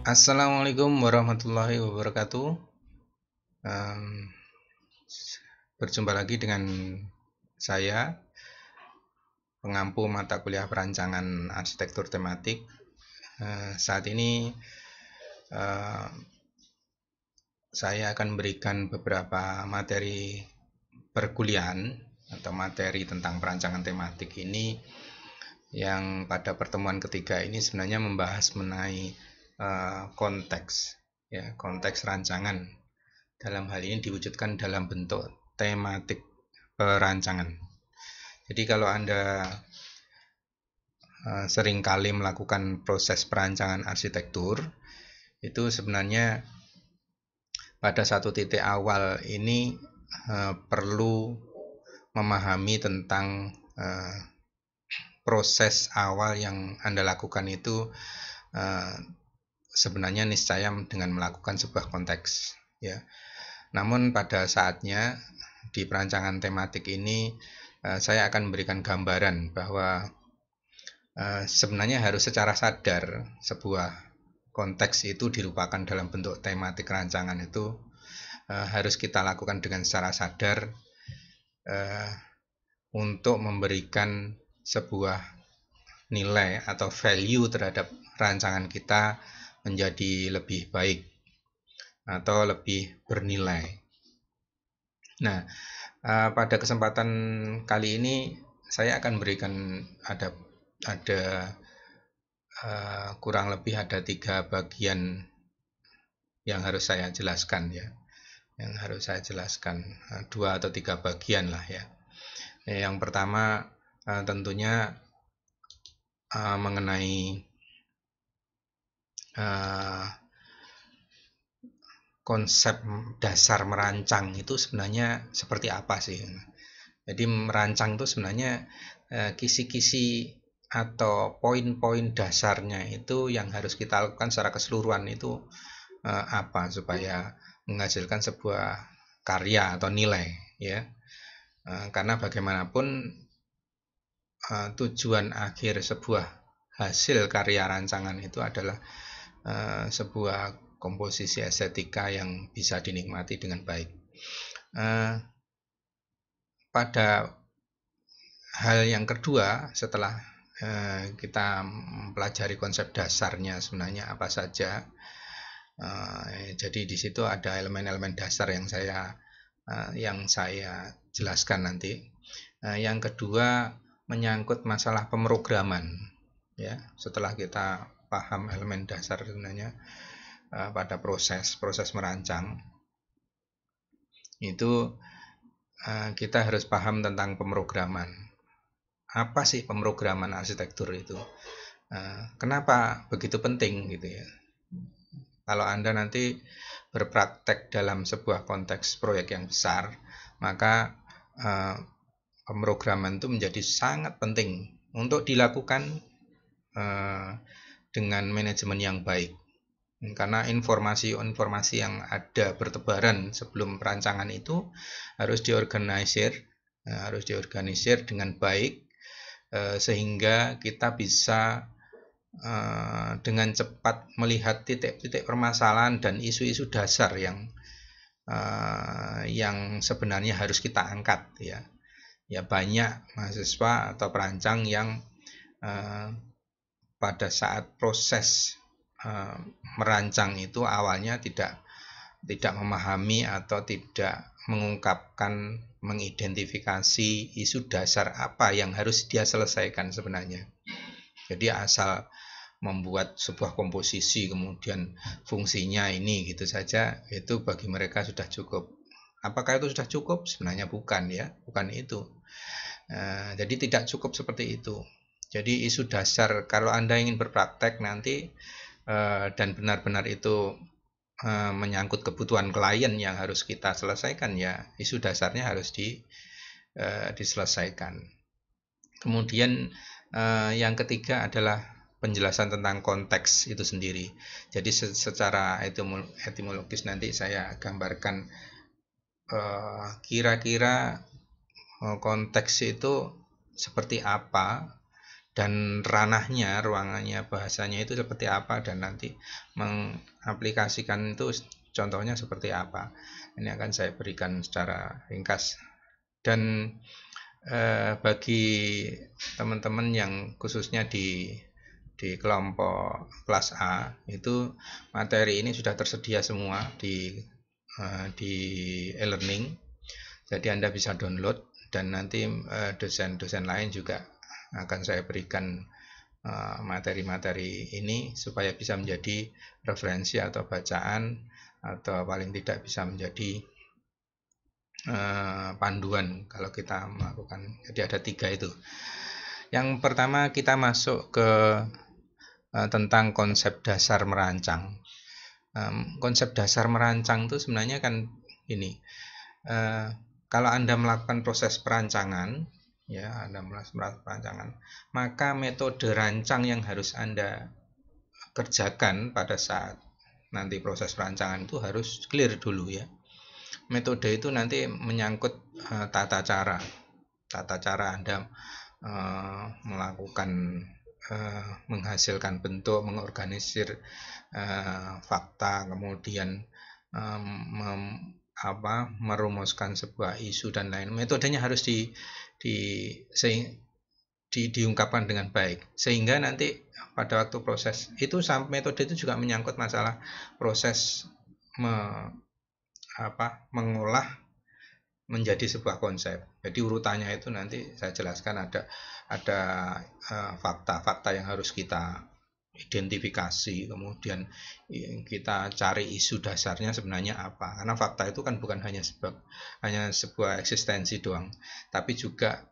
Assalamualaikum warahmatullahi wabarakatuh. Em, Berjumpa lagi dengan saya, pengampu mata kuliah perancangan arsitektur tematik. Saat ini eh, saya akan berikan beberapa materi perkuliahan atau materi tentang perancangan tematik ini, yang pada pertemuan ketiga ini sebenarnya membahas mengenai konteks, ya, konteks rancangan. Dalam hal ini diwujudkan dalam bentuk tematik perancangan. Jadi kalau Anda seringkali melakukan proses perancangan arsitektur, itu sebenarnya pada satu titik awal ini perlu memahami tentang proses awal yang Anda lakukan itu sebenarnya niscaya dengan melakukan sebuah konteks, ya. Namun pada saatnya di perancangan tematik ini saya akan memberikan gambaran bahwa sebenarnya harus secara sadar sebuah konteks itu dirupakan dalam bentuk tematik rancangan itu harus kita lakukan dengan secara sadar untuk memberikan sebuah nilai atau value terhadap rancangan kita menjadi lebih baik atau lebih bernilai. Nah, pada kesempatan kali ini saya akan berikan ada kurang lebih ada 3 bagian yang harus saya jelaskan, ya. Yang harus saya jelaskan 2 atau 3 bagian lah, ya. Yang pertama tentunya mengenai konsep dasar merancang itu sebenarnya seperti apa sih. Jadi merancang itu sebenarnya kisi-kisi atau poin-poin dasarnya itu yang harus kita lakukan secara keseluruhan itu apa supaya menghasilkan sebuah karya atau nilai, ya. Karena bagaimanapun tujuan akhir sebuah hasil karya rancangan itu adalah sebuah komposisi estetika yang bisa dinikmati dengan baik. Pada hal yang kedua, setelah kita mempelajari konsep dasarnya sebenarnya apa saja, jadi di situ ada elemen-elemen dasar yang saya jelaskan nanti. Yang kedua menyangkut masalah pemrograman, ya. Setelah kita paham elemen dasar sebenarnya pada proses merancang itu kita harus paham tentang pemrograman. Apa sih pemrograman arsitektur itu? Kenapa begitu penting gitu, ya? Kalau Anda nanti berpraktek dalam sebuah konteks proyek yang besar, maka pemrograman itu menjadi sangat penting untuk dilakukan dengan manajemen yang baik. Karena informasi-informasi yang ada bertebaran sebelum perancangan itu harus diorganisir dengan baik, sehingga kita bisa dengan cepat melihat titik-titik permasalahan dan isu-isu dasar yang sebenarnya harus kita angkat, ya. Ya, banyak mahasiswa atau perancang yang pada saat proses merancang itu awalnya tidak memahami atau tidak mengungkapkan, mengidentifikasi isu dasar apa yang harus dia selesaikan sebenarnya. Jadi asal membuat sebuah komposisi kemudian fungsinya ini gitu saja, itu bagi mereka sudah cukup. Apakah itu sudah cukup? Sebenarnya bukan, ya, bukan itu. Jadi tidak cukup seperti itu. Jadi isu dasar kalau Anda ingin berpraktek nanti dan benar-benar itu menyangkut kebutuhan klien yang harus kita selesaikan, ya, isu dasarnya harus diselesaikan. Kemudian yang ketiga adalah penjelasan tentang konteks itu sendiri. Jadi secara etimologis nanti saya gambarkan kira-kira konteks itu seperti apa dan ranahnya, ruangannya, bahasanya itu seperti apa, dan nanti mengaplikasikan itu contohnya seperti apa. Ini akan saya berikan secara ringkas. Dan bagi teman-teman yang khususnya di kelompok kelas A, itu materi ini sudah tersedia semua di e-learning. Jadi Anda bisa download, dan nanti dosen-dosen lain juga akan saya berikan materi-materi ini supaya bisa menjadi referensi atau bacaan, atau paling tidak bisa menjadi panduan kalau kita melakukan. Jadi ada 3 itu. Yang pertama kita masuk ke tentang konsep dasar merancang. Konsep dasar merancang itu sebenarnya kan ini, kalau Anda melakukan proses perancangan, ya, Anda melakukan perancangan, maka metode rancang yang harus Anda kerjakan pada saat nanti proses perancangan itu harus clear dulu, ya. Metode itu nanti menyangkut tata cara Anda melakukan menghasilkan bentuk, mengorganisir fakta, kemudian merumuskan sebuah isu dan lain. Metodenya harus diungkapkan dengan baik, sehingga nanti pada waktu proses itu, metode itu juga menyangkut masalah proses mengolah menjadi sebuah konsep. Jadi urutannya itu nanti saya jelaskan, ada fakta-fakta yang harus kita identifikasi, kemudian kita cari isu dasarnya sebenarnya apa. Karena fakta itu kan bukan hanya sebuah eksistensi doang, tapi juga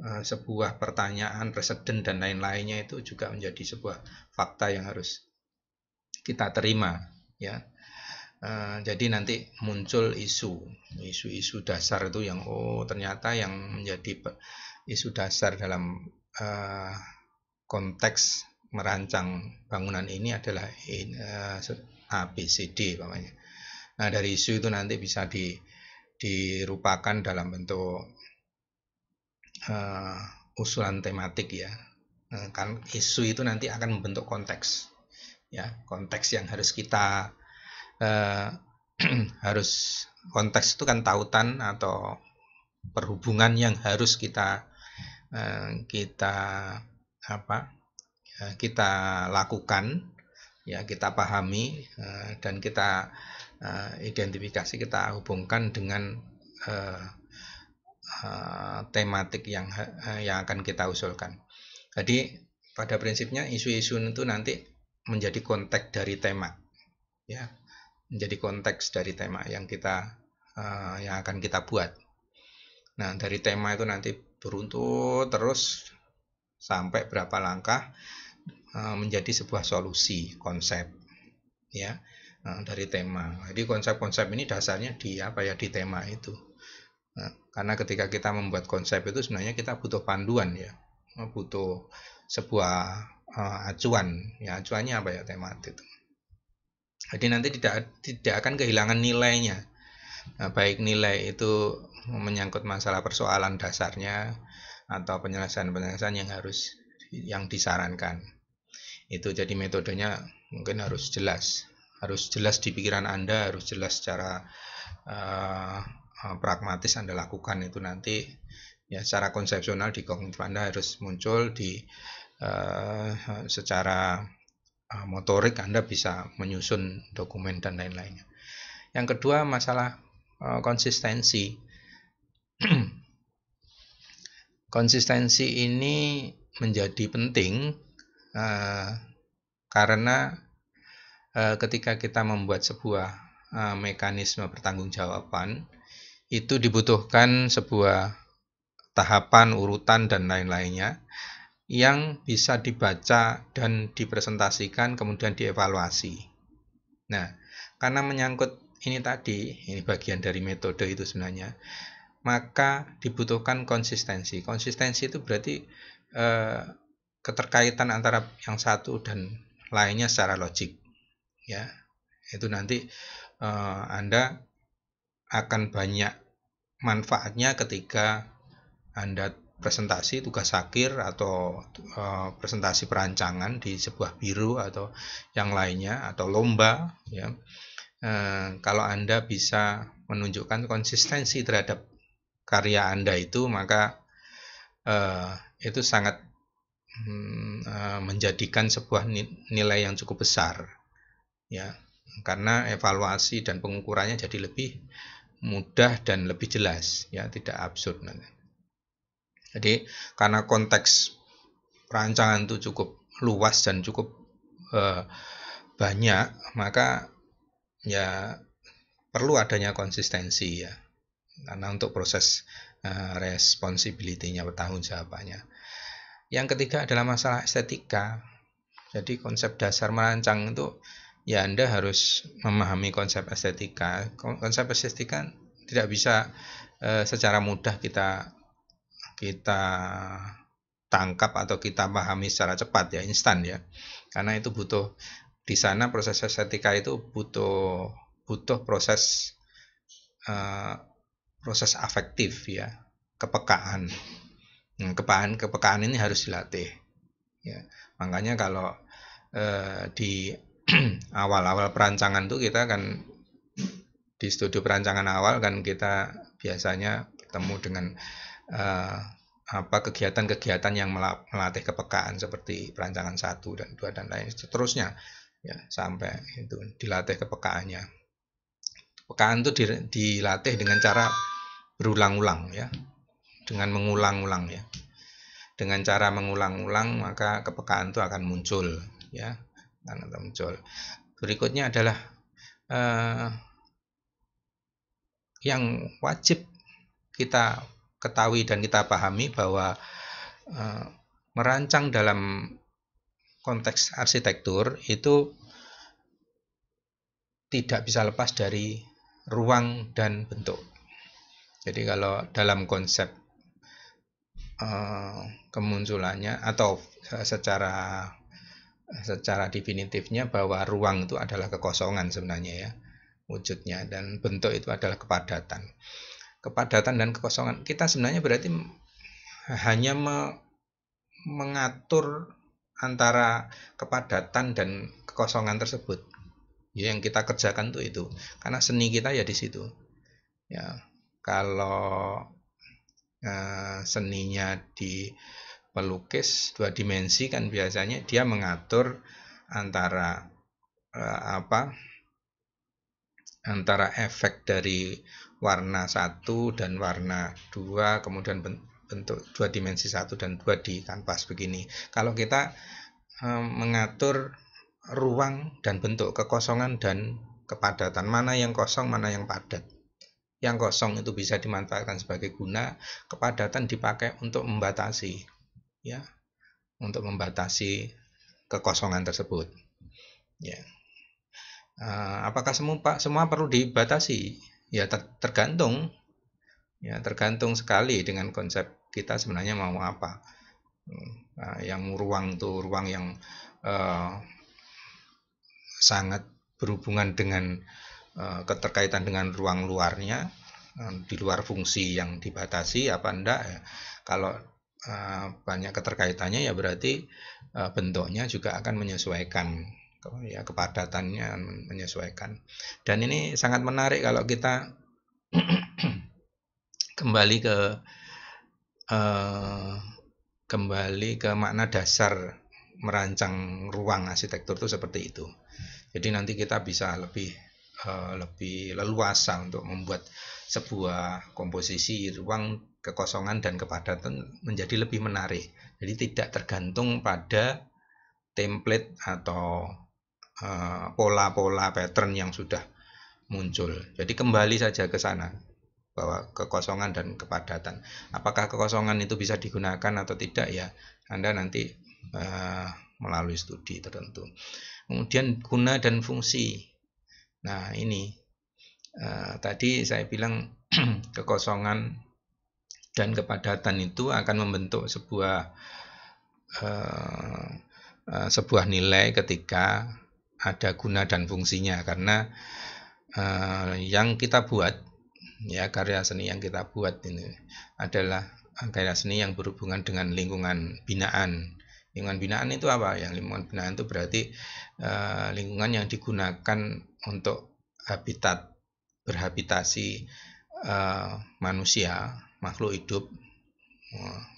sebuah pertanyaan, preseden dan lain-lainnya itu juga menjadi sebuah fakta yang harus kita terima, ya. Jadi nanti muncul isu dasar itu yang ternyata yang menjadi isu dasar dalam konteks merancang bangunan ini adalah ABCD namanya. Nah, dari isu itu nanti bisa dirupakan dalam bentuk usulan tematik, ya. Kan isu itu nanti akan membentuk konteks, ya, konteks yang harus kita konteks itu kan tautan atau perhubungan yang harus kita lakukan, ya, kita pahami, dan kita identifikasi, kita hubungkan dengan tematik yang akan kita usulkan. Jadi pada prinsipnya isu-isu itu nanti menjadi konteks dari tema, ya, menjadi konteks dari tema yang akan kita buat. Nah, dari tema itu nanti beruntut terus sampai berapa langkah menjadi sebuah solusi konsep, ya, dari tema. Jadi konsep-konsep ini dasarnya di tema itu. Nah, karena ketika kita membuat konsep itu sebenarnya kita butuh panduan, ya, butuh sebuah acuan, ya, acuannya apa, ya, tema itu. Jadi nanti tidak akan kehilangan nilainya. Nah, baik nilai itu menyangkut masalah persoalan dasarnya atau penyelesaian yang disarankan. Itu jadi metodenya mungkin harus jelas di pikiran Anda, harus jelas secara pragmatis Anda lakukan itu nanti, ya, secara konsepsional di kognitif Anda harus muncul secara motorik Anda bisa menyusun dokumen dan lain-lainnya. Yang kedua, masalah konsistensi. Konsistensi ini menjadi penting karena ketika kita membuat sebuah mekanisme pertanggungjawaban, itu dibutuhkan sebuah tahapan, urutan dan lain-lainnya yang bisa dibaca dan dipresentasikan, kemudian dievaluasi. Nah, karena menyangkut ini bagian dari metode itu sebenarnya, maka dibutuhkan konsistensi. Konsistensi itu berarti keterkaitan antara yang satu dan lainnya secara logik, ya. Itu nanti Anda akan banyak manfaatnya ketika Anda presentasi, tugas akhir, atau presentasi perancangan di sebuah biro atau yang lainnya, atau lomba, ya. Kalau Anda bisa menunjukkan konsistensi terhadap karya Anda itu, maka itu sangat menjadikan sebuah nilai yang cukup besar, ya, karena evaluasi dan pengukurannya jadi lebih mudah dan lebih jelas, ya, tidak absurd nanti. Jadi karena konteks perancangan itu cukup luas dan cukup banyak, maka ya perlu adanya konsistensi, ya, karena untuk proses responsibility-nya, bertanggung jawabannya. Yang ketiga adalah masalah estetika. Jadi konsep dasar merancang itu, ya, Anda harus memahami konsep estetika. Konsep estetika tidak bisa secara mudah kita tangkap atau kita pahami secara cepat, ya, instan, ya. Karena itu butuh, di sana proses estetika itu butuh proses afektif, ya, kepekaan. Kepekaan ini harus dilatih, ya. Makanya kalau di awal-awal perancangan tuh kita kan di studi perancangan awal kan kita biasanya bertemu dengan kegiatan-kegiatan yang melatih kepekaan seperti perancangan 1 dan 2 dan lain seterusnya, ya, sampai itu dilatih kepekaannya. Kepekaan itu dilatih dengan cara berulang-ulang, ya, dengan mengulang-ulang, ya. Dengan cara mengulang-ulang maka kepekaan itu akan muncul, ya, akan muncul. Berikutnya adalah yang wajib kita ketahui dan kita pahami bahwa merancang dalam konteks arsitektur itu tidak bisa lepas dari ruang dan bentuk. Jadi kalau dalam konsep kemunculannya atau secara definitifnya bahwa ruang itu adalah kekosongan sebenarnya, ya, wujudnya, dan bentuk itu adalah kepadatan dan kekosongan. Kita sebenarnya berarti hanya mengatur antara kepadatan dan kekosongan tersebut, ya, yang kita kerjakan itu karena seni kita ya di situ, ya. Kalau seninya di pelukis 2 dimensi kan biasanya dia mengatur antara antara efek dari warna 1 dan warna 2, kemudian bentuk 2 dimensi 1 dan 2 di kanvas begini. Kalau kita mengatur ruang dan bentuk, kekosongan dan kepadatan, mana yang kosong, mana yang padat. Yang kosong itu bisa dimanfaatkan sebagai guna, kepadatan dipakai untuk membatasi, ya, untuk membatasi kekosongan tersebut, ya. Apakah semua perlu dibatasi? Ya, tergantung, ya, tergantung sekali dengan konsep kita sebenarnya mau apa. Yang ruang itu ruang yang sangat berhubungan dengan keterkaitan dengan ruang luarnya, di luar fungsi yang dibatasi apa enggak, ya. Kalau banyak keterkaitannya ya berarti bentuknya juga akan menyesuaikan, ya, kepadatannya menyesuaikan. Dan ini sangat menarik kalau kita kembali ke makna dasar merancang ruang arsitektur itu seperti itu. Jadi nanti kita bisa lebih leluasa untuk membuat sebuah komposisi ruang, kekosongan dan kepadatan menjadi lebih menarik. Jadi tidak tergantung pada template atau pola-pola pattern yang sudah muncul. Jadi kembali saja ke sana, bahwa kekosongan dan kepadatan. Apakah kekosongan itu bisa digunakan atau tidak, ya, Anda nanti melalui studi tertentu. Kemudian guna dan fungsi. Nah, ini tadi saya bilang kekosongan dan kepadatan itu akan membentuk sebuah nilai ketika ada guna dan fungsinya, karena yang kita buat, ya, karya seni yang kita buat ini adalah karya seni yang berhubungan dengan lingkungan binaan. Lingkungan binaan itu apa? Yang lingkungan binaan itu berarti lingkungan yang digunakan untuk berhabitasi manusia, makhluk hidup,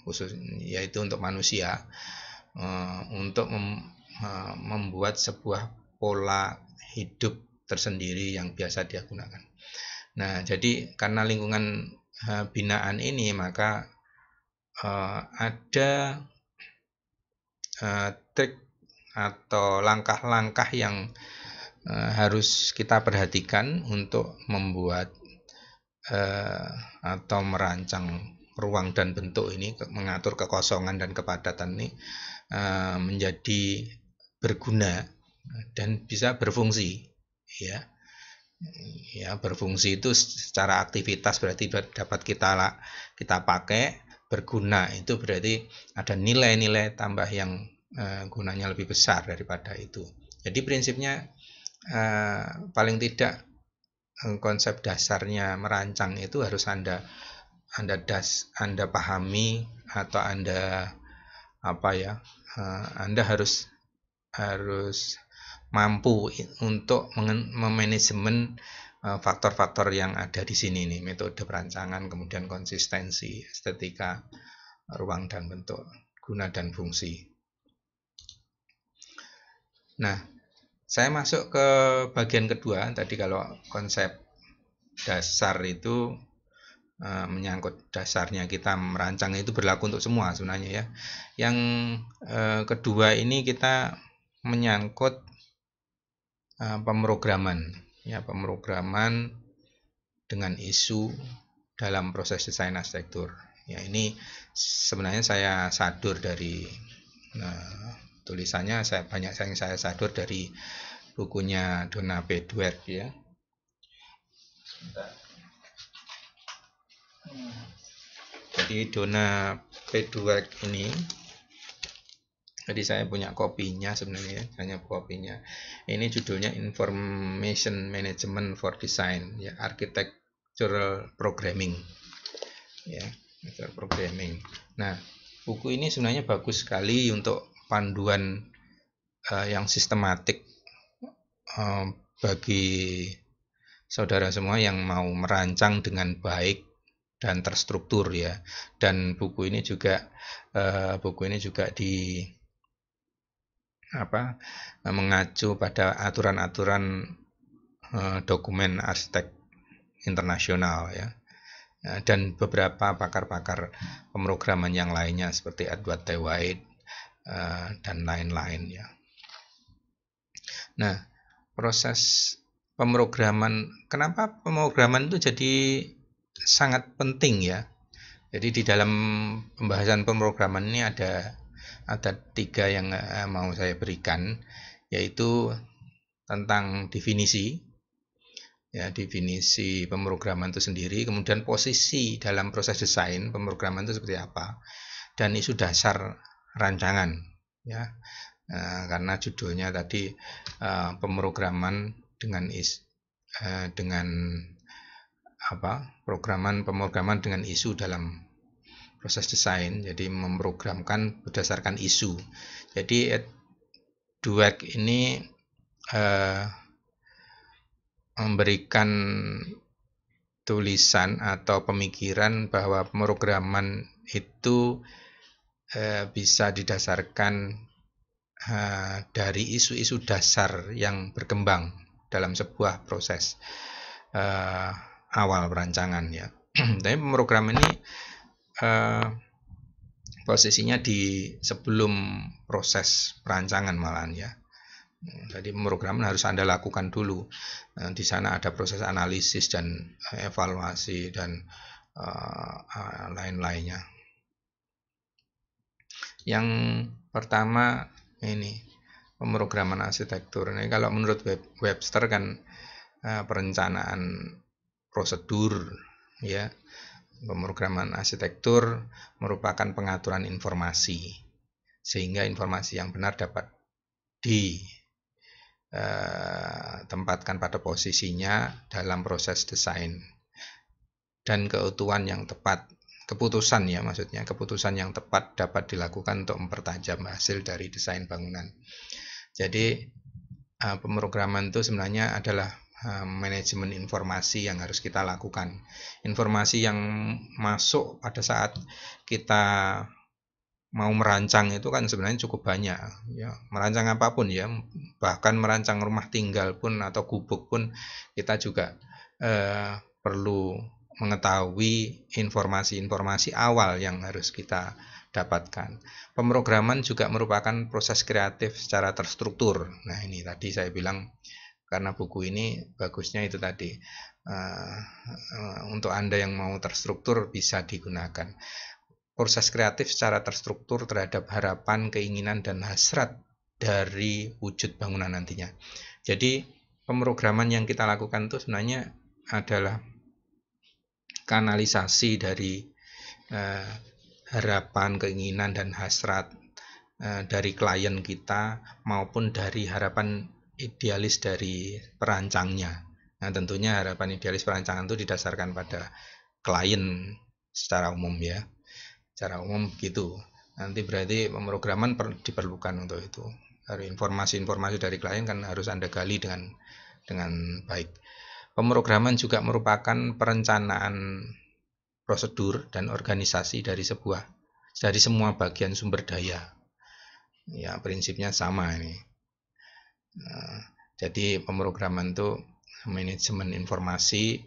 khusus yaitu untuk manusia, untuk membuat sebuah pola hidup tersendiri yang biasa dia gunakan. Nah, jadi karena lingkungan binaan ini, maka ada trik atau langkah-langkah yang harus kita perhatikan untuk membuat atau merancang ruang dan bentuk ini, mengatur kekosongan dan kepadatan ini menjadi berguna dan bisa berfungsi, ya. Ya, berfungsi itu secara aktivitas berarti dapat kita pakai. Berguna itu berarti ada nilai-nilai tambah yang gunanya lebih besar daripada itu. Jadi prinsipnya paling tidak konsep dasarnya merancang itu harus Anda pahami, atau Anda Anda harus mampu untuk memanajemen faktor-faktor yang ada di sini nih, metode perancangan, kemudian konsistensi, estetika, ruang dan bentuk, guna dan fungsi. Nah, saya masuk ke bagian kedua. Tadi kalau konsep dasar itu menyangkut dasarnya kita merancang, itu berlaku untuk semua sebenarnya ya. Yang kedua ini kita menyangkut pemrograman, ya, pemrograman dengan isu dalam proses desain arsitektur. Ya, ini sebenarnya saya sadur dari tulisannya, saya sadur dari bukunya Donna P. Dweck, ya. Jadi Donna P. Dweck ini, jadi saya punya kopinya sebenarnya, hanya kopinya. Ini judulnya Information Management for Design, ya, Architectural Programming, ya, programming. Nah, buku ini sebenarnya bagus sekali untuk panduan yang sistematik bagi saudara semua yang mau merancang dengan baik dan terstruktur, ya. Dan buku ini juga mengacu pada aturan-aturan dokumen arsitek internasional, ya, dan beberapa pakar-pakar pemrograman yang lainnya seperti Edward T. White dan lain-lain, ya. Nah, proses pemrograman, kenapa pemrograman itu jadi sangat penting, ya. Jadi di dalam pembahasan pemrograman ini ada 3 yang mau saya berikan, yaitu tentang definisi, ya, definisi pemrograman itu sendiri, kemudian posisi dalam proses desain pemrograman itu seperti apa, dan isu dasar rancangan, ya. Karena judulnya tadi pemrograman dengan pemrograman dengan isu dalam proses desain, jadi memprogramkan berdasarkan isu. Jadi Dweck ini memberikan tulisan atau pemikiran bahwa pemrograman itu bisa didasarkan dari isu-isu dasar yang berkembang dalam sebuah proses awal perancangan, ya. Tapi pemrograman ini posisinya di sebelum proses perancangan malahan, ya. Jadi pemrograman harus Anda lakukan dulu. Di sana ada proses analisis dan evaluasi dan lain-lainnya. Yang pertama ini pemrograman arsitektur. Ini kalau menurut Webster kan perencanaan prosedur, ya. Pemrograman arsitektur merupakan pengaturan informasi sehingga informasi yang benar dapat ditempatkan pada posisinya dalam proses desain, dan keutuhan yang tepat keputusan ya, maksudnya keputusan yang tepat dapat dilakukan untuk mempertajam hasil dari desain bangunan. Jadi pemrograman itu sebenarnya adalah manajemen informasi yang harus kita lakukan. Informasi yang masuk pada saat kita mau merancang itu kan sebenarnya cukup banyak ya, merancang apapun ya, bahkan merancang rumah tinggal pun atau gubuk pun kita juga perlu mengetahui informasi-informasi awal yang harus kita dapatkan. Pemrograman juga merupakan proses kreatif secara terstruktur. Nah, ini tadi saya bilang karena buku ini bagusnya itu tadi, untuk Anda yang mau terstruktur bisa digunakan. Proses kreatif secara terstruktur terhadap harapan, keinginan, dan hasrat dari wujud bangunan nantinya. Jadi pemrograman yang kita lakukan itu sebenarnya adalah kanalisasi dari harapan, keinginan, dan hasrat dari klien kita maupun dari harapan idealis dari perancangnya. Nah, tentunya harapan idealis perancangan itu didasarkan pada klien secara umum ya. Secara umum gitu. Nanti berarti pemrograman diperlukan untuk itu. Dari informasi-informasi dari klien kan harus Anda gali dengan baik. Pemrograman juga merupakan perencanaan prosedur dan organisasi dari semua bagian sumber daya. Ya, prinsipnya sama ini. Jadi pemrograman itu manajemen informasi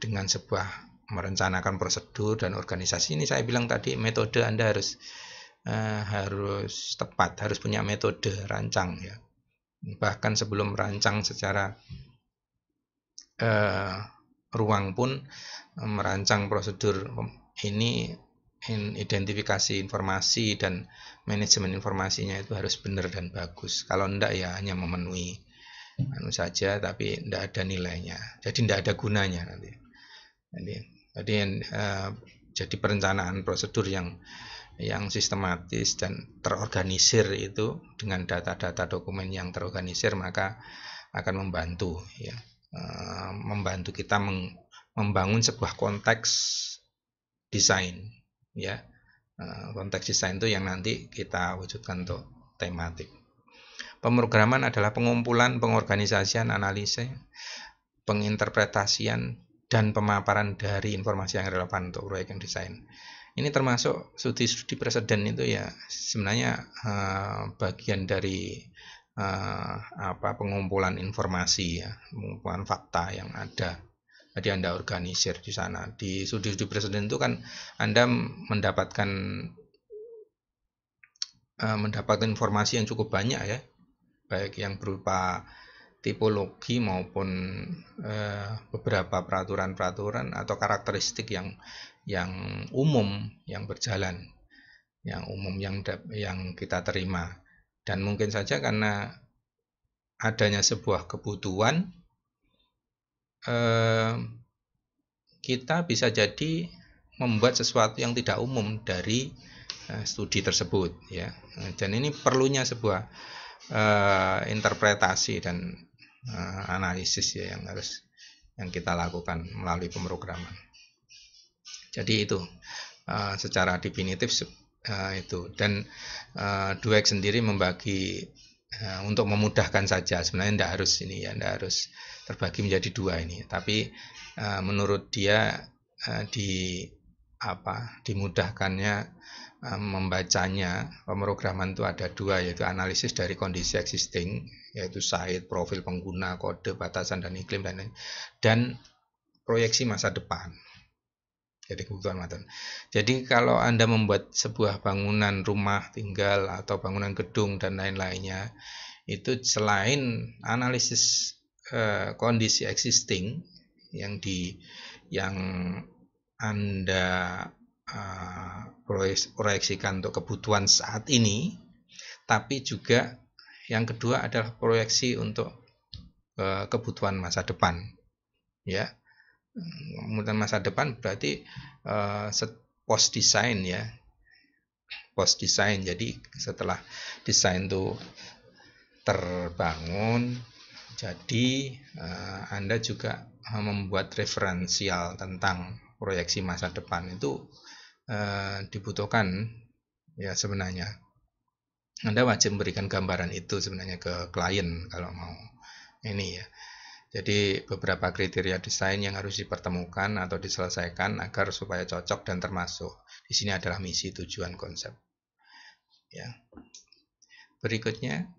dengan sebuah merencanakan prosedur dan organisasi. Ini saya bilang tadi metode Anda harus tepat, harus punya metode rancang ya. Bahkan sebelum rancang secara ruang pun merancang prosedur ini, identifikasi informasi dan manajemen informasinya itu harus benar dan bagus. Kalau enggak ya hanya memenuhi saja tapi enggak ada nilainya. Jadi enggak ada gunanya nanti. Jadi perencanaan prosedur yang sistematis dan terorganisir itu dengan data-data dokumen yang terorganisir maka akan membantu ya, membantu kita membangun sebuah konteks desain ya. Konteks desain itu yang nanti kita wujudkan untuk tematik. Pemrograman adalah pengumpulan, pengorganisasian, analisis, penginterpretasian, dan pemaparan dari informasi yang relevan untuk proyek yang desain. Ini termasuk studi-studi preseden itu ya sebenarnya bagian dari pengumpulan informasi ya, pengumpulan fakta yang ada. Jadi Anda organisir di sana. Di studi-studi preseden itu kan Anda mendapatkan informasi yang cukup banyak ya, baik yang berupa tipologi maupun beberapa peraturan-peraturan atau karakteristik yang umum yang berjalan, yang umum yang kita terima. Dan mungkin saja karena adanya sebuah kebutuhan, kita bisa jadi membuat sesuatu yang tidak umum dari studi tersebut ya. Dan ini perlunya sebuah interpretasi dan analisis ya yang kita lakukan melalui pemrograman. Jadi itu secara definitif itu. Dan Dweck sendiri membagi untuk memudahkan saja, sebenarnya tidak harus ini ya, tidak harus terbagi menjadi dua ini, tapi menurut dia dimudahkannya membacanya pemrograman itu ada dua, yaitu analisis dari kondisi existing, yaitu site, profil pengguna, kode, batasan dan iklim dan proyeksi masa depan. Jadi kebutuhan mata. Jadi kalau Anda membuat sebuah bangunan rumah tinggal atau bangunan gedung dan lain-lainnya, itu selain analisis kondisi existing yang Anda proyeksikan untuk kebutuhan saat ini, tapi juga yang kedua adalah proyeksi untuk kebutuhan masa depan ya. Kemudian masa depan berarti post design ya, post design. Jadi setelah desain itu terbangun, jadi Anda juga membuat referensial tentang proyeksi masa depan itu dibutuhkan ya sebenarnya. Anda wajib memberikan gambaran itu sebenarnya ke klien kalau mau ini ya. Jadi beberapa kriteria desain yang harus dipertemukan atau diselesaikan agar supaya cocok dan termasuk. Di sini adalah misi, tujuan, konsep. Ya. Berikutnya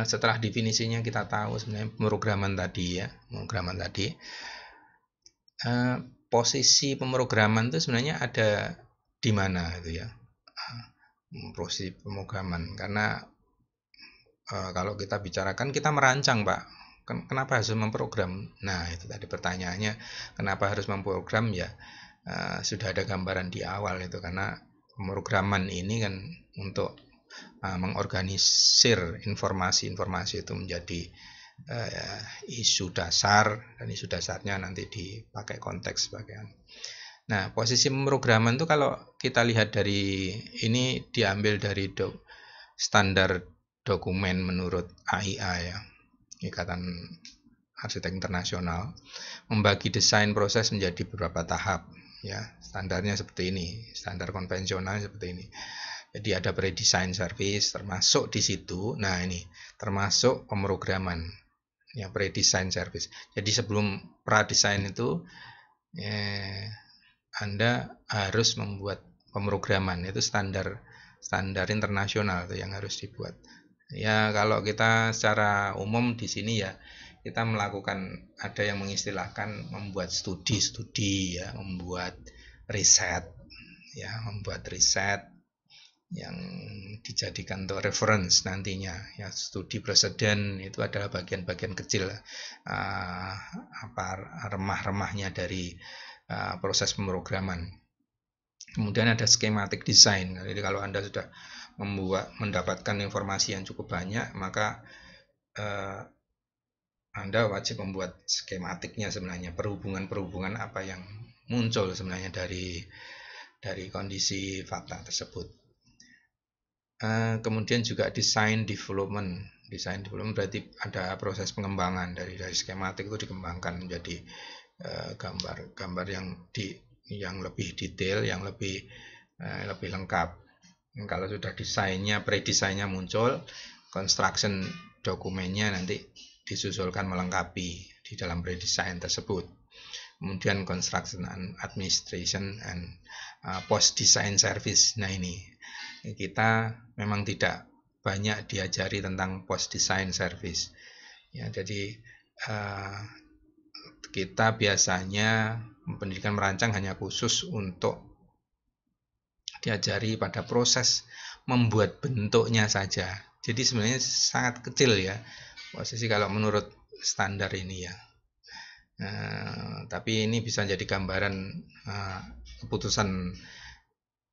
setelah definisinya kita tahu sebenarnya pemrograman tadi ya, pemrograman tadi. Posisi pemrograman itu sebenarnya ada di mana itu ya? Posisi pemrograman karena kalau kita bicarakan kita merancang, Pak. Kenapa harus memprogram? Nah, itu tadi pertanyaannya, kenapa harus memprogram ya? Sudah ada gambaran di awal itu karena pemrograman ini kan untuk mengorganisir informasi-informasi itu menjadi isu dasar, dan isu dasarnya nanti dipakai konteks sebagai. Nah, posisi pemrograman itu kalau kita lihat dari ini diambil dari standar dokumen menurut AIA ya, Ikatan Arsitek Internasional, membagi desain proses menjadi beberapa tahap ya. Standarnya seperti ini, standar konvensional seperti ini. Jadi ada pre-design service termasuk di situ. Nah, ini termasuk pemrograman ya, pre-design service. Jadi sebelum pra-design itu Anda harus membuat pemrograman, itu standar internasional itu yang harus dibuat. Ya, kalau kita secara umum di sini ya kita melakukan, ada yang mengistilahkan membuat studi ya, membuat riset ya, yang dijadikan untuk reference nantinya ya. Studi preseden itu adalah bagian-bagian kecil remah-remahnya dari proses pemrograman. Kemudian ada schematic design. Jadi kalau Anda sudah mendapatkan informasi yang cukup banyak, maka Anda wajib membuat skematiknya sebenarnya, perhubungan apa yang muncul sebenarnya dari kondisi fakta tersebut. Kemudian juga design development berarti ada proses pengembangan dari skematik itu dikembangkan menjadi gambar yang lebih detail, yang lebih lengkap. Kalau sudah pre-desainnya muncul, construction dokumennya nanti disusulkan melengkapi di dalam pre-design tersebut. Kemudian construction and administration and post design service. Nah, ini kita memang tidak banyak diajari tentang post design service ya. Jadi kita biasanya pendidikan merancang hanya khusus untuk diajari pada proses membuat bentuknya saja. Jadi sebenarnya sangat kecil ya posisi kalau menurut standar ini ya. Tapi ini bisa jadi gambaran keputusan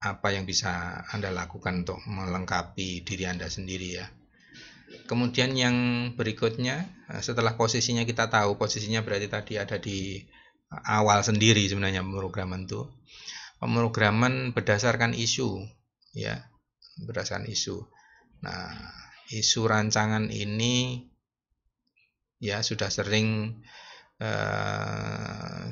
apa yang bisa Anda lakukan untuk melengkapi diri Anda sendiri ya. Kemudian yang berikutnya, setelah posisinya kita tahu, posisinya berarti tadi ada di awal sendiri sebenarnya pemrograman itu. Pemrograman berdasarkan isu ya, berdasarkan isu. Nah, isu rancangan ini ya sudah sering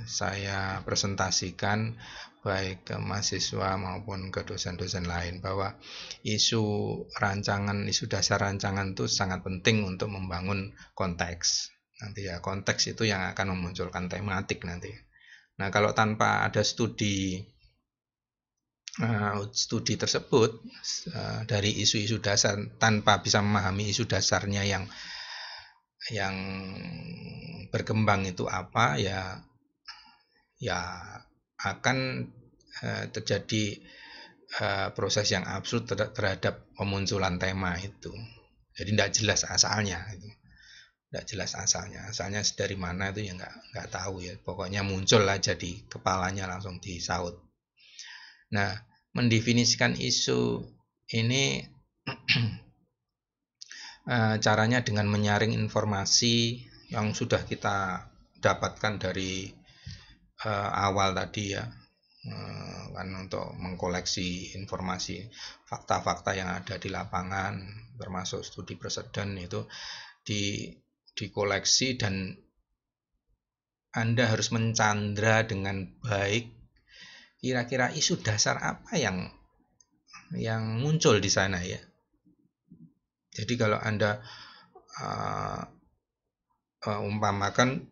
saya presentasikan baik ke mahasiswa maupun ke dosen-dosen lain, bahwa isu dasar rancangan itu sangat penting untuk membangun konteks. Nanti ya, konteks itu yang akan memunculkan tematik nanti. Nah, kalau tanpa ada studi tersebut dari isu-isu dasar, tanpa bisa memahami isu dasarnya yang berkembang itu apa ya akan terjadi proses yang absurd terhadap pemunculan tema itu. Jadi tidak jelas asalnya asalnya dari mana itu ya nggak tahu ya, pokoknya muncul aja di kepalanya langsung disaut. Nah, mendefinisikan isu ini caranya dengan menyaring informasi yang sudah kita dapatkan dari awal tadi ya, kan untuk mengkoleksi informasi fakta-fakta yang ada di lapangan, termasuk studi preseden itu dikoleksi dan Anda harus mencandra dengan baik kira-kira isu dasar apa yang muncul di sana ya. Jadi kalau Anda umpamakan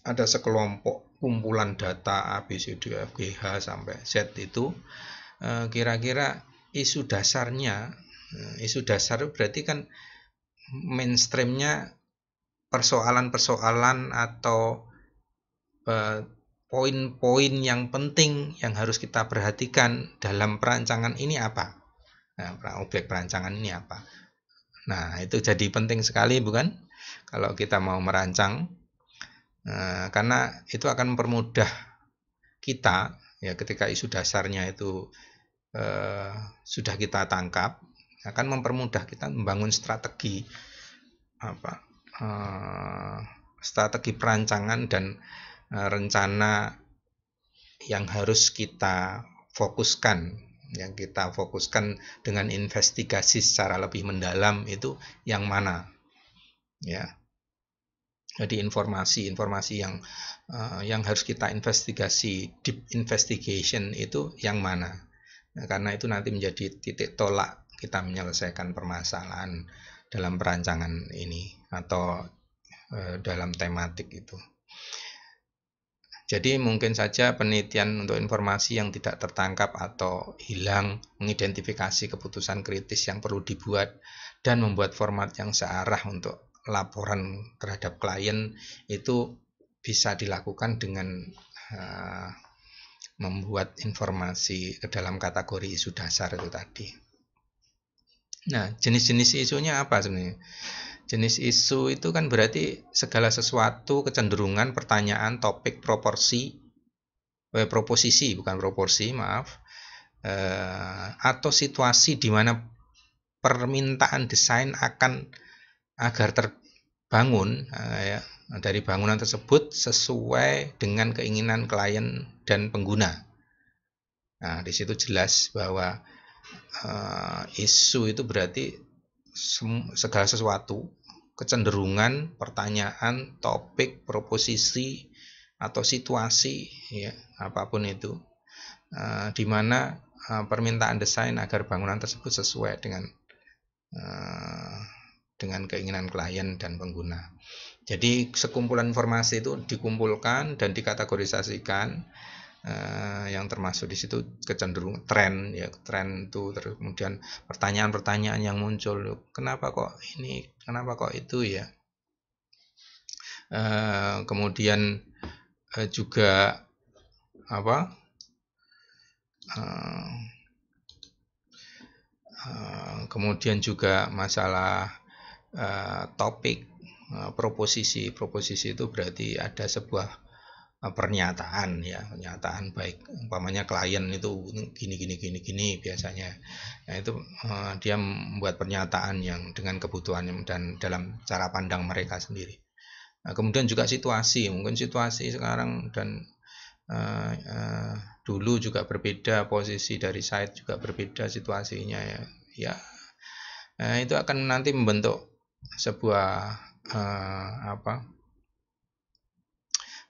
ada sekelompok kumpulan data A, B, C, D, F, G, H sampai Z itu, kira-kira isu dasarnya, isu dasar berarti kan mainstreamnya persoalan-persoalan atau poin-poin yang penting yang harus kita perhatikan dalam perancangan ini apa? Nah, objek perancangan ini apa? Nah, itu jadi penting sekali bukan? Kalau kita mau merancang, karena itu akan mempermudah kita ya ketika isu dasarnya itu sudah kita tangkap, akan mempermudah kita membangun strategi strategi perancangan dan rencana yang harus kita fokuskan, yang kita fokuskan dengan investigasi secara lebih mendalam itu yang mana ya. Jadi informasi-informasi yang harus kita investigasi, deep investigation itu yang mana. Nah, karena itu nanti menjadi titik tolak kita menyelesaikan permasalahan dalam perancangan ini atau dalam tematik itu. Jadi mungkin saja penelitian untuk informasi yang tidak tertangkap atau hilang, mengidentifikasi keputusan kritis yang perlu dibuat, dan membuat format yang searah untuk laporan terhadap klien itu bisa dilakukan dengan membuat informasi ke dalam kategori isu dasar itu tadi. Nah, jenis-jenis isunya apa sebenarnya? Jenis isu itu kan berarti segala sesuatu, kecenderungan, pertanyaan, topik, proporsi, proposisi bukan proporsi, maaf, atau situasi di mana permintaan desain agar terbangun ya, dari bangunan tersebut sesuai dengan keinginan klien dan pengguna. Nah, di situ jelas bahwa isu itu berarti segala sesuatu, kecenderungan, pertanyaan, topik, proposisi atau situasi ya, apapun itu, di mana permintaan desain agar bangunan tersebut sesuai dengan keinginan klien dan pengguna. Jadi sekumpulan informasi itu dikumpulkan dan dikategorisasikan, yang termasuk di situ kecenderungan tren ya, tren itu, terus kemudian pertanyaan-pertanyaan yang muncul, kenapa kok ini, kenapa kok itu ya, kemudian juga apa, kemudian juga masalah topik, proposisi itu berarti ada sebuah pernyataan ya, pernyataan baik umpamanya klien itu gini biasanya. Nah, itu dia membuat pernyataan yang dengan kebutuhan dan dalam cara pandang mereka sendiri. Nah, kemudian juga situasi, mungkin situasi sekarang dan dulu juga berbeda, posisi dari site juga berbeda situasinya ya. Nah, itu akan nanti membentuk sebuah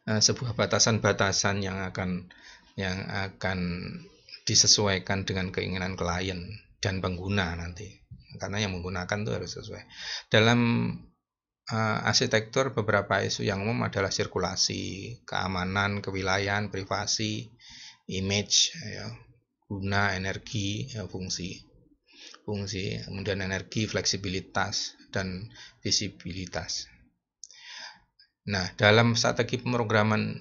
sebuah batasan-batasan yang akan disesuaikan dengan keinginan klien dan pengguna nanti, karena yang menggunakan itu harus sesuai. Dalam arsitektur, beberapa isu yang umum adalah sirkulasi, keamanan, kewilayahan, privasi, image, ya, guna, energi, ya, fungsi, kemudian energi, fleksibilitas, dan visibilitas. Nah, dalam strategi pemrograman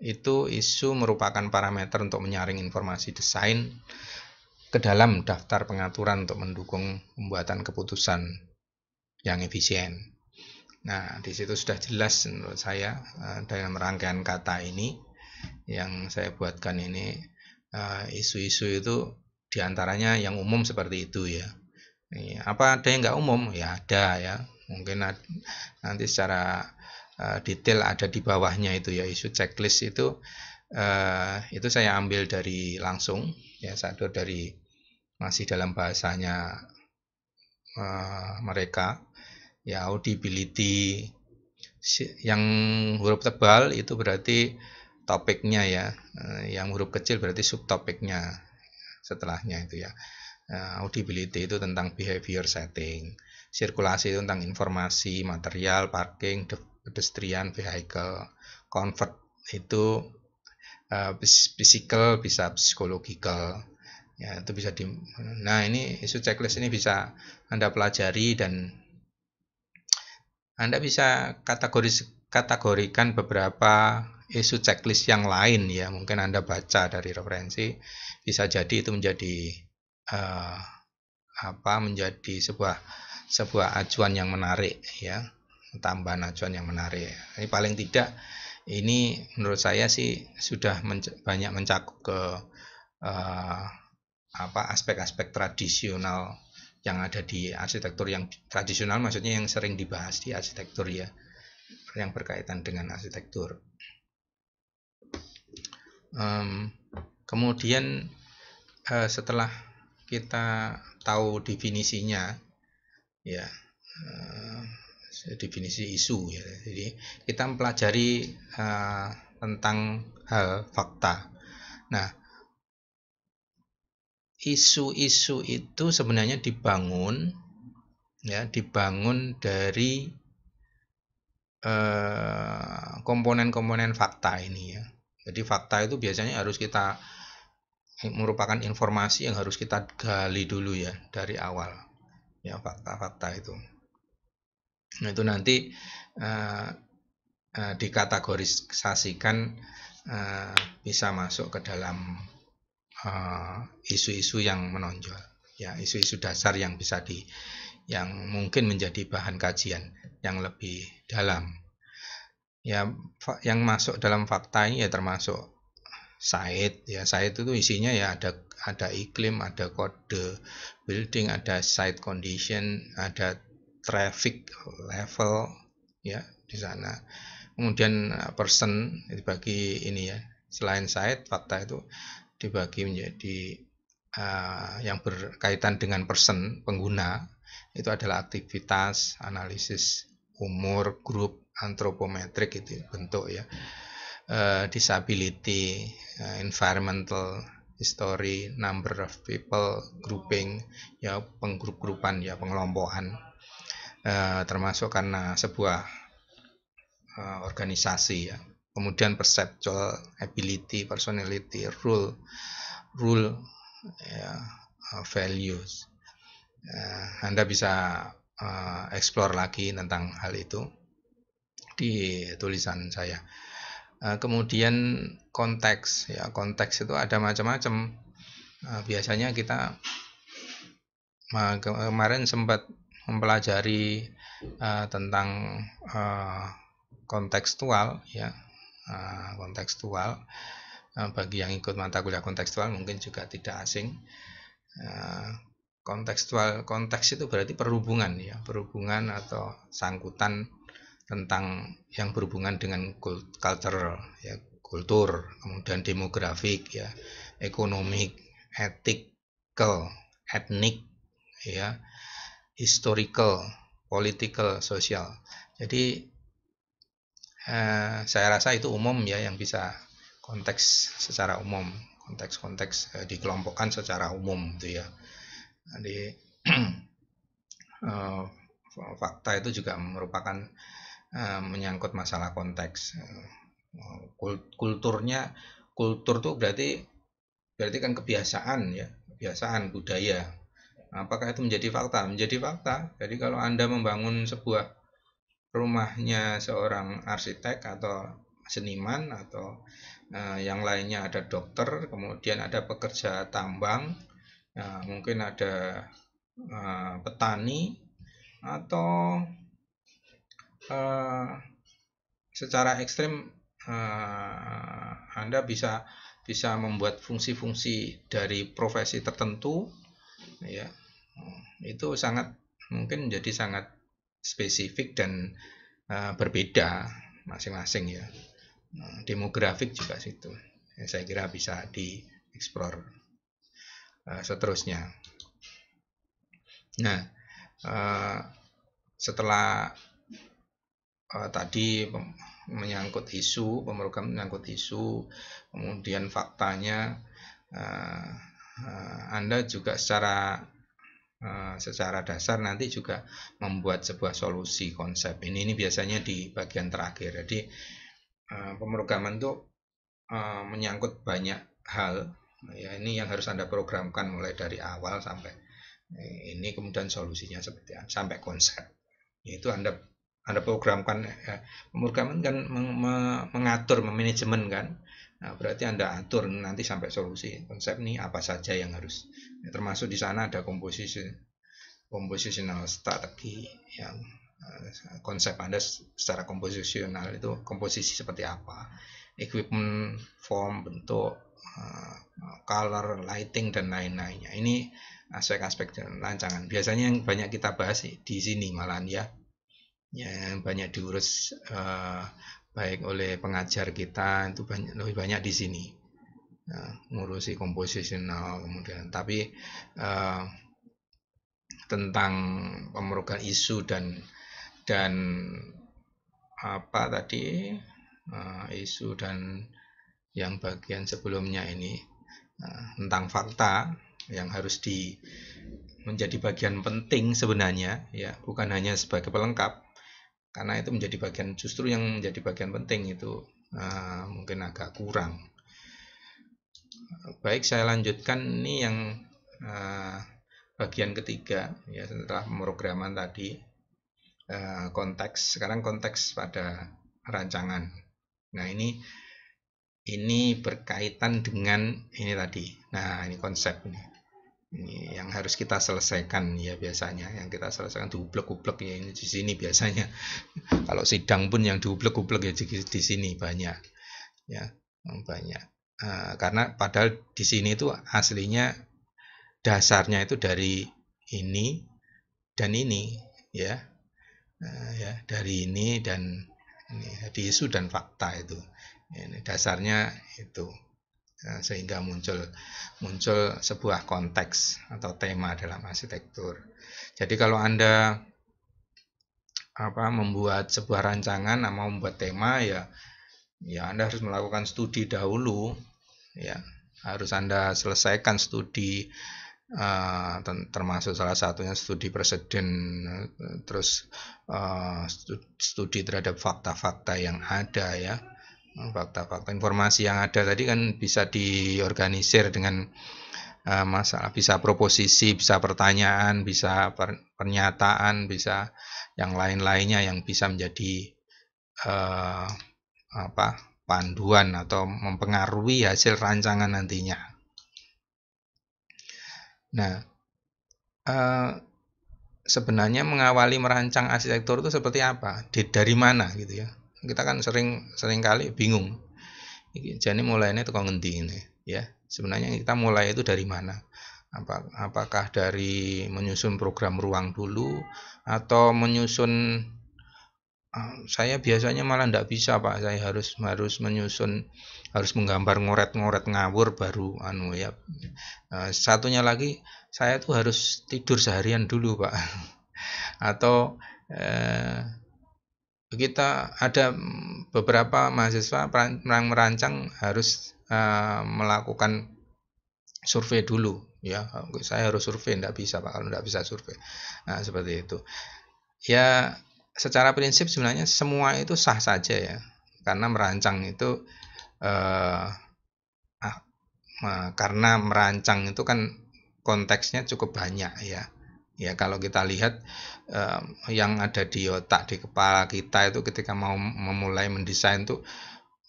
itu isu merupakan parameter untuk menyaring informasi desain ke dalam daftar pengaturan untuk mendukung pembuatan keputusan yang efisien. Nah, di situ sudah jelas menurut saya dalam rangkaian kata ini yang saya buatkan ini, isu-isu itu diantaranya yang umum seperti itu ya. Apa ada yang nggak umum? Ya ada ya. Mungkin nanti secara detail ada di bawahnya itu ya, isu checklist itu saya ambil dari langsung ya, satu dari masih dalam bahasanya mereka ya, audibility, Yang huruf tebal itu berarti topiknya ya. Yang huruf kecil berarti subtopiknya setelahnya itu ya. Audibility itu tentang behavior setting. Sirkulasi itu tentang informasi, material, parking, pedestrian, vehicle. Convert itu physical, bisa psychological. Ya, itu bisa Nah, ini isu checklist ini bisa Anda pelajari dan Anda bisa kategorikan beberapa isu checklist yang lain ya. Mungkin Anda baca dari referensi, bisa jadi itu menjadi uh, menjadi sebuah acuan yang menarik ya, tambahan acuan yang menarik. Ini paling tidak ini menurut saya sih sudah banyak mencakup ke uh, aspek-aspek tradisional yang ada di arsitektur. Yang tradisional maksudnya yang sering dibahas di arsitektur ya, yang berkaitan dengan arsitektur. Kemudian setelah kita tahu definisinya ya, definisi isu ya, jadi kita mempelajari tentang hal fakta. Nah, isu-isu itu sebenarnya dibangun dari komponen-komponen fakta ini ya. Jadi fakta itu biasanya harus kita merupakan informasi yang harus kita gali dulu ya dari awal ya, fakta-fakta itu. Nah, itu nanti dikategorisasikan bisa masuk ke dalam isu-isu yang menonjol ya, isu-isu dasar yang yang mungkin menjadi bahan kajian yang lebih dalam ya. Yang masuk dalam fakta ini ya termasuk site ya. Site itu isinya ya ada iklim, ada kode building, ada site condition, ada traffic level ya di sana. Kemudian person dibagi ini ya. Selain site, fakta itu dibagi menjadi yang berkaitan dengan person, pengguna. Itu adalah aktivitas, analisis umur, grup, antropometrik itu bentuk ya. Disability, environmental, history, number of people, grouping ya, penggrup-grupan ya, pengelompokan, termasuk karena sebuah organisasi ya. Kemudian perceptual ability, personality, rule ya, values. Anda bisa explore lagi tentang hal itu di tulisan saya. Kemudian konteks ya, konteks itu ada macam-macam. Biasanya kita kemarin sempat mempelajari tentang kontekstual ya. Kontekstual bagi yang ikut mata kuliah kontekstual mungkin juga tidak asing. Konteks itu berarti perhubungan ya, perhubungan atau sangkutan tentang yang berhubungan dengan cultural ya, kultur, kemudian demografik ya, ekonomik, ethical, etnik ya, historical, political, sosial. Jadi saya rasa itu umum ya, yang bisa konteks secara umum, konteks dikelompokkan secara umum itu ya. Jadi fakta itu juga merupakan menyangkut masalah konteks. Kultur tuh berarti kan kebiasaan ya, kebiasaan budaya. Apakah itu menjadi fakta? Menjadi fakta. Jadi kalau Anda membangun sebuah rumahnya seorang arsitek atau seniman atau yang lainnya, ada dokter, kemudian ada pekerja tambang, mungkin ada petani, atau secara ekstrim Anda bisa membuat fungsi-fungsi dari profesi tertentu ya. Itu mungkin menjadi sangat spesifik dan berbeda masing-masing ya. Demografik juga situ ya, saya kira bisa dieksplor seterusnya. Nah, setelah tadi menyangkut isu, pemrograman menyangkut isu, kemudian faktanya, Anda juga secara dasar nanti juga membuat sebuah solusi konsep. Ini biasanya di bagian terakhir. Jadi pemrograman itu menyangkut banyak hal. Ya, ini yang harus Anda programkan mulai dari awal sampai ini, kemudian solusinya seperti apa, sampai konsep. Itu Anda programkan. Pemrograman kan mengatur, memanajemen kan. Nah, berarti Anda atur nanti sampai solusi konsep ini apa saja yang harus. Termasuk di sana ada compositional strategi, yang konsep Anda secara komposisional itu komposisi seperti apa, equipment, form, bentuk, color, lighting, dan lain-lainnya. Ini aspek-aspek rancangan. Biasanya yang banyak kita bahas di sini malahan ya, yang banyak diurus baik oleh pengajar kita itu lebih banyak di sini. Ngurusi komposisional, kemudian tapi tentang pemrograman isu dan apa tadi, isu dan yang bagian sebelumnya ini tentang fakta yang harus menjadi bagian penting sebenarnya ya, bukan hanya sebagai pelengkap, karena itu menjadi bagian, justru yang menjadi bagian penting itu mungkin agak kurang. Baik, saya lanjutkan ini yang bagian ketiga ya, setelah pemrograman tadi, konteks. Sekarang konteks pada rancangan. Nah, ini berkaitan dengan ini tadi. Nah, ini konsep ini yang harus kita selesaikan ya, biasanya yang kita selesaikan diublek-ublek ya, ini di sini biasanya. Kalau sidang pun yang diublek-ublek ya di sini banyak ya, banyak. Karena padahal di sini itu aslinya dasarnya itu dari ini dan ini ya. Ya, dari ini dan ini, di isu dan fakta itu. Ini dasarnya itu. Sehingga muncul sebuah konteks atau tema dalam arsitektur. Jadi kalau Anda membuat sebuah rancangan, mau membuat tema ya Anda harus melakukan studi dahulu ya. Harus Anda selesaikan studi, termasuk salah satunya studi preseden, terus studi terhadap fakta-fakta yang ada ya. Fakta-fakta, informasi yang ada tadi kan bisa diorganisir dengan masalah, bisa proposisi, bisa pertanyaan, bisa pernyataan, bisa yang lain-lainnya yang bisa menjadi panduan atau mempengaruhi hasil rancangan nantinya. Nah, sebenarnya mengawali merancang arsitektur itu seperti apa? Dari mana gitu ya? Kita kan sering kali bingung. Jadi mulainya itu kok ngendi ini ya. Sebenarnya kita mulai itu dari mana? Apakah dari menyusun program ruang dulu, atau menyusun, saya biasanya malah tidak bisa Pak, saya harus menyusun, harus menggambar ngoret-ngoret ngawur baru ya. Satunya lagi, saya tuh harus tidur seharian dulu Pak. Atau kita ada beberapa mahasiswa merancang harus melakukan survei dulu ya. Saya harus survei, tidak bisa Pak kalau tidak bisa survei. Nah, seperti itu ya. Secara prinsip sebenarnya semua itu sah saja ya, karena merancang itu karena merancang itu kan konteksnya cukup banyak ya. Ya, kalau kita lihat yang ada di otak, di kepala kita itu ketika mau memulai mendesain tuh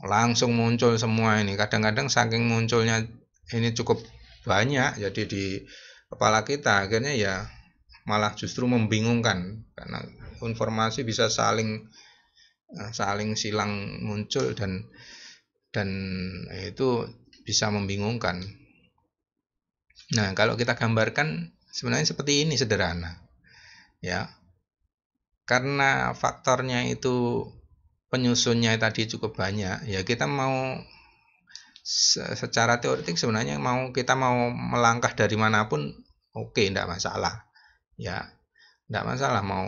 langsung muncul semua ini. Kadang-kadang saking munculnya ini cukup banyak, jadi di kepala kita akhirnya ya malah justru membingungkan, karena informasi bisa saling silang muncul dan itu bisa membingungkan. Nah, kalau kita gambarkan sebenarnya seperti ini, sederhana ya, karena faktornya itu penyusunnya tadi cukup banyak ya. Kita mau secara teoretik sebenarnya kita mau melangkah dari manapun oke, tidak masalah ya, tidak masalah mau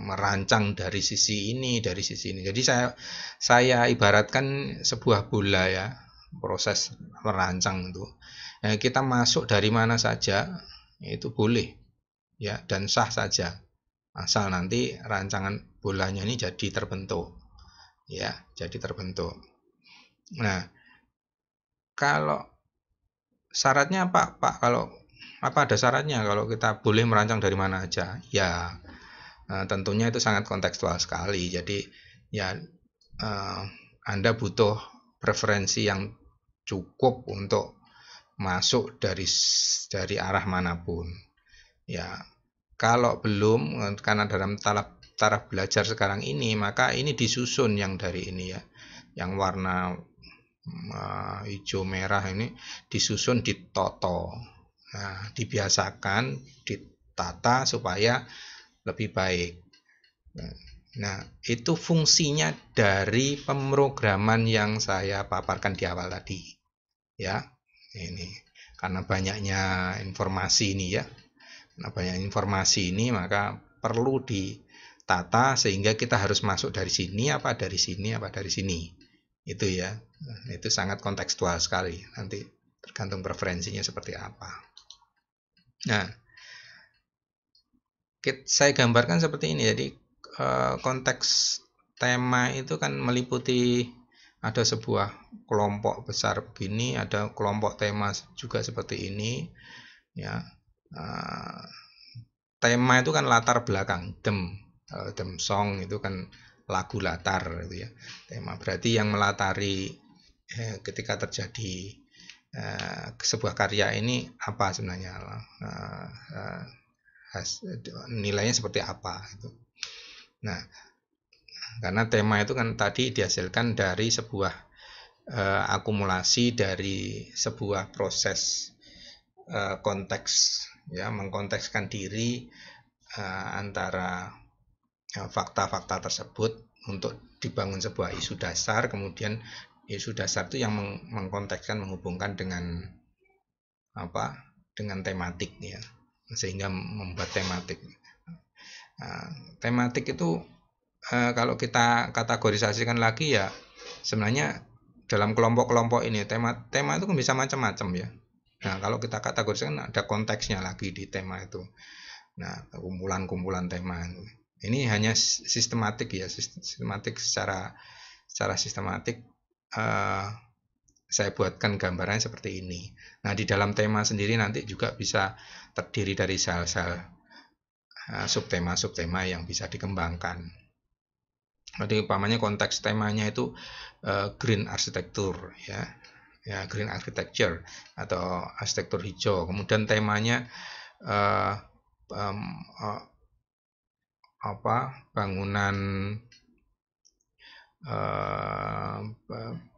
merancang dari sisi ini, dari sisi ini. Jadi saya ibaratkan sebuah bola ya, proses merancang itu. Nah, kita masuk dari mana saja itu boleh ya dan sah saja. Asal nanti rancangan bolanya ini jadi terbentuk. Ya, jadi terbentuk. Nah, kalau syaratnya apa, Pak? Kalau apa ada syaratnya kalau kita boleh merancang dari mana aja? Ya, tentunya itu sangat kontekstual sekali. Jadi ya Anda butuh preferensi yang cukup untuk masuk dari arah manapun. Ya, kalau belum karena dalam taraf belajar sekarang ini, maka ini disusun yang dari ini ya, yang warna hijau merah ini disusun ditoto. Nah, dibiasakan ditata supaya lebih baik. Nah, itu fungsinya dari pemrograman yang saya paparkan di awal tadi. Ya, ini karena banyaknya informasi ini ya. Karena banyak informasi ini maka perlu ditata sehingga kita harus masuk dari sini apa dari sini apa dari sini. Itu ya. Itu sangat kontekstual sekali. Nanti tergantung preferensinya seperti apa. Nah, saya gambarkan seperti ini. Jadi konteks tema itu kan meliputi ada sebuah kelompok besar begini, ada kelompok tema juga seperti ini. Ya, tema itu kan latar belakang, them song itu kan lagu latar gitu ya. Tema berarti yang melatari ketika terjadi sebuah karya ini apa sebenarnya, nilainya seperti apa itu. Nah, karena tema itu kan tadi dihasilkan dari sebuah akumulasi dari sebuah proses konteks ya, mengkontekskan diri antara fakta-fakta tersebut untuk dibangun sebuah isu dasar, kemudian isu dasar itu yang mengkontekskan, menghubungkan dengan apa, dengan tematik ya, sehingga membuat tematik. Tematik itu kalau kita kategorisasikan lagi ya, sebenarnya dalam kelompok-kelompok ini tema itu kan bisa macam-macam ya. Nah, kalau kita kategorikan ada konteksnya lagi di tema itu. Nah, kumpulan-kumpulan tema ini hanya sistematik ya, sistematik secara sistematik saya buatkan gambarannya seperti ini. Nah, di dalam tema sendiri nanti juga bisa terdiri dari sel-sel subtema yang bisa dikembangkan. Jadi umpamanya konteks temanya itu green architecture ya green architecture atau arsitektur hijau. Kemudian temanya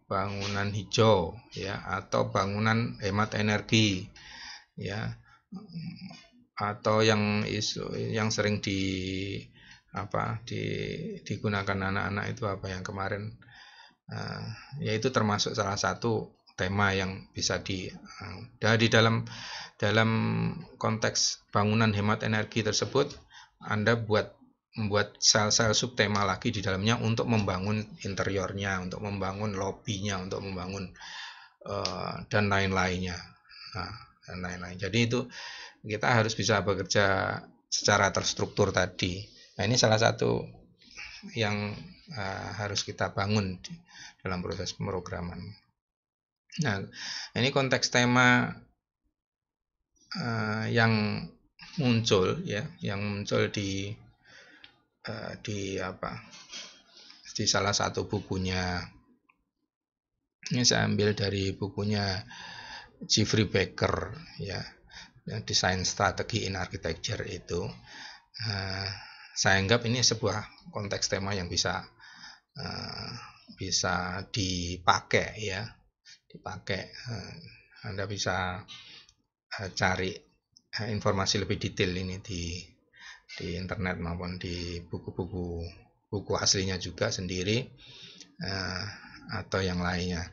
bangunan hijau ya, atau bangunan hemat energi ya, atau yang sering digunakan anak-anak itu apa yang kemarin yaitu termasuk salah satu tema yang bisa di dalam konteks bangunan hemat energi tersebut Anda membuat sel-sel subtema lagi di dalamnya untuk membangun interiornya, untuk membangun lobbynya, untuk membangun dan lain-lainnya. Dan lain-lain. Jadi itu kita harus bisa bekerja secara terstruktur tadi. Nah, ini salah satu yang harus kita bangun dalam proses pemrograman. Nah, ini konteks tema yang muncul di salah satu bukunya. Ini saya ambil dari bukunya Jeffrey Becker ya, Design Strategy in Architecture itu. Saya anggap ini sebuah konteks tema yang bisa dipakai ya, Anda bisa cari informasi lebih detail ini di internet maupun di buku aslinya juga sendiri atau yang lainnya.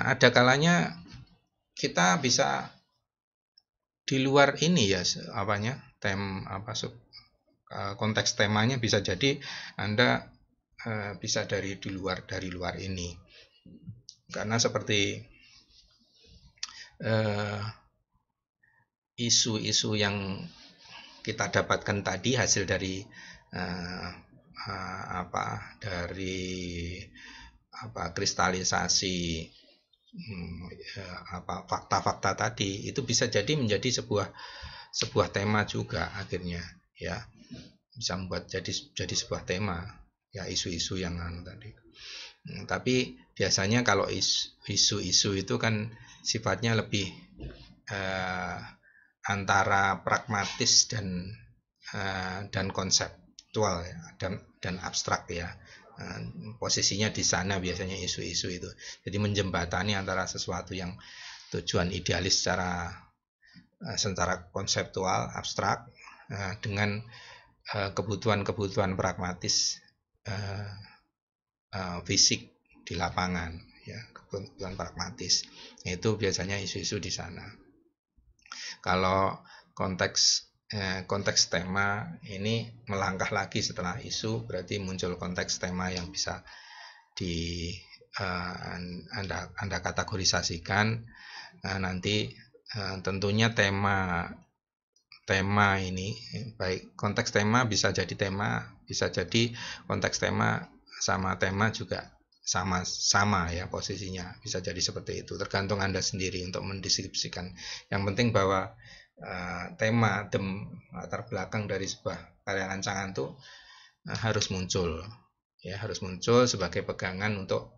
Ada kalanya kita bisa di luar ini ya konteks temanya bisa jadi Anda bisa dari luar ini, karena seperti isu-isu yang kita dapatkan tadi hasil dari kristalisasi fakta-fakta tadi, itu bisa jadi menjadi sebuah tema juga akhirnya, ya bisa membuat jadi sebuah tema, ya isu-isu yang tadi. Tapi biasanya kalau isu-isu itu kan sifatnya lebih antara pragmatis dan konseptual, ya, dan abstrak, ya. Posisinya di sana biasanya isu-isu itu. Jadi menjembatani antara sesuatu yang tujuan idealis secara konseptual, abstrak, dengan kebutuhan-kebutuhan pragmatis fisik di lapangan, ya, kebutuhan pragmatis. Itu biasanya isu-isu di sana. Kalau konteks tema ini melangkah lagi setelah isu, berarti muncul konteks tema yang bisa Anda kategorisasikan. Nanti tentunya tema ini, baik konteks tema bisa jadi konteks tema sama tema juga sama ya posisinya, bisa jadi seperti itu, tergantung Anda sendiri untuk mendeskripsikan. Yang penting bahwa tema latar belakang dari sebuah karya rancangan itu harus muncul sebagai pegangan untuk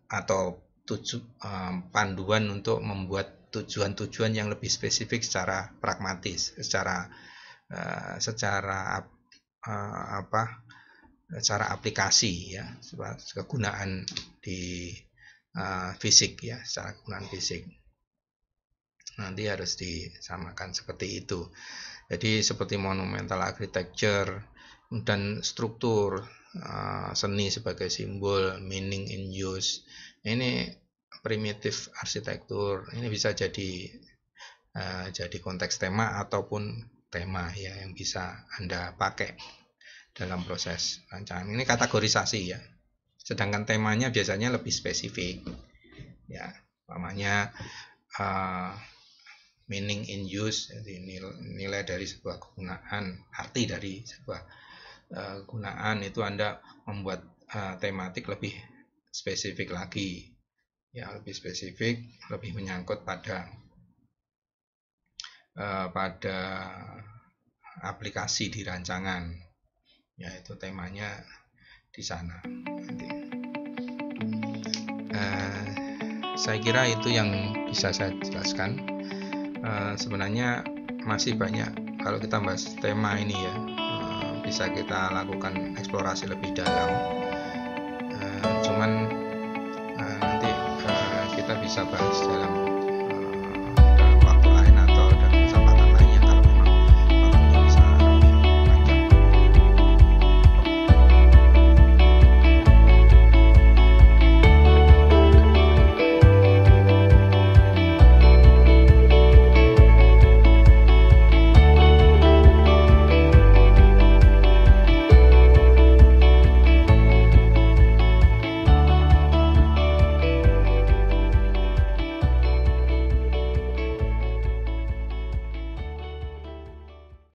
atau panduan untuk membuat tujuan-tujuan yang lebih spesifik secara pragmatis, secara aplikasi, ya, kegunaan di fisik, ya, secara kegunaan fisik. Nanti harus disamakan seperti itu. Jadi seperti monumental architecture dan struktur seni sebagai simbol, meaning in use, ini primitive arsitektur, ini bisa jadi konteks tema ataupun tema, ya, yang bisa Anda pakai dalam proses rancangan. Ini kategorisasi, ya. Sedangkan temanya biasanya lebih spesifik, ya, namanya meaning in use, jadi nilai dari sebuah kegunaan, arti dari sebuah kegunaan itu Anda membuat tematik lebih spesifik lagi, ya, lebih spesifik, lebih menyangkut pada aplikasi di rancangan, ya, itu temanya di sana. Saya kira itu yang bisa saya jelaskan. Sebenarnya masih banyak kalau kita bahas tema ini, ya, bisa kita lakukan eksplorasi lebih dalam. Cuman nanti kita bisa bahas dalam